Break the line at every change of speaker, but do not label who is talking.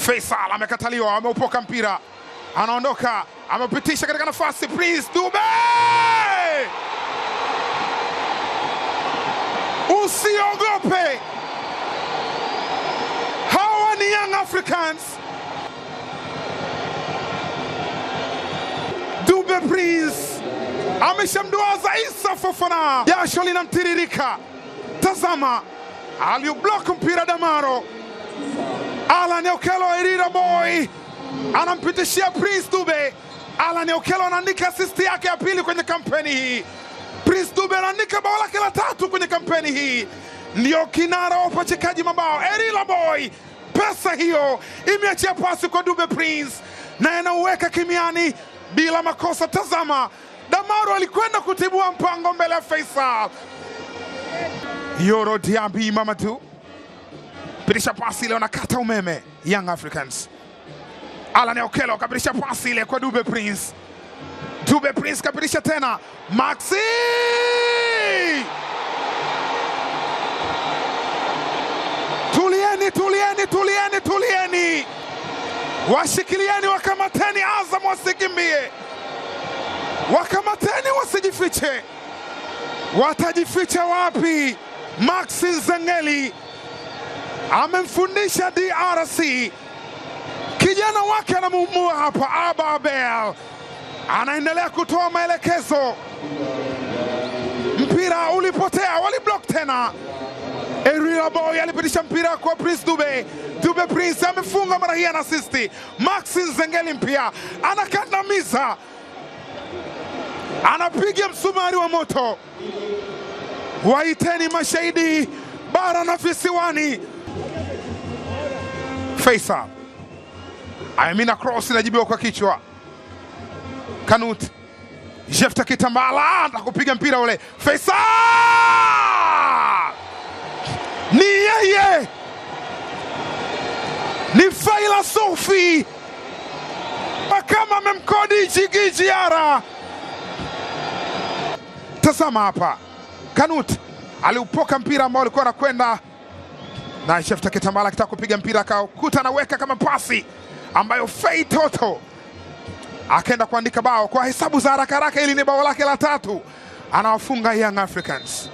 Faisal amekataliwa, ameupoka mpira, anaondoka, amepitisha katika nafasi. Prince Dube, usiogope, hawa ni Young Africans. Dube Prince ameshamduaza Issa Fofana, jasho linamtiririka. Tazama, aliublock mpira Damaro. Alan Okello Erira Boy anampitishia Prince Dube. Alan Okello anaandika assist yake ya pili kwenye kampeni hii. Prince Dube anaandika bao lake la 3 kwenye kampeni hii. Ndio kinara wa upachikaji mabao. Erira Boy, pesa hiyo imeachia pasi kwa Dube Prince na anauweka kimiani bila makosa. Tazama, Damaro alikwenda kutibua mpango mbele ya Faisal. Yoro Diaby Mamadou pitisha pasi ile, wanakata umeme Young Africans. Alan Okello kapitisha pasi ile kwa Dube Prince. Dube Prince kapitisha tena, Maxi tulieni, washikilieni, wakamateni Azam, wasikimbie, wakamateni, wasijifiche. Watajificha wapi? Maxi Zengeli amemfundisha DRC, kijana wake anamuumua hapa. Aba Abel anaendelea kutoa maelekezo. Mpira ulipotea, waliblock tena. Erira Boy alipitisha mpira kwa Prince Dube. Dube Prince amefunga mara hii, ana assist. Maxi Zengeli mpia anakandamiza, anapiga msumari wa moto. Waiteni mashahidi bara na visiwani. Faisal Amina, cross inajibiwa kwa kichwa. Kanut Jefta Kitambala atakupiga mpira ule. Faisal ni yeye, ni Faila Sofi kama amemkodi Jigijiara. Tazama hapa, Kanut aliupoka mpira ambao alikuwa anakwenda na Jefta Kitambala akitaka kupiga mpira, akakuta anaweka kama pasi ambayo Fei Toto akaenda kuandika bao. Kwa hesabu za haraka haraka, hili ni bao lake la 3, anawafunga Young Africans.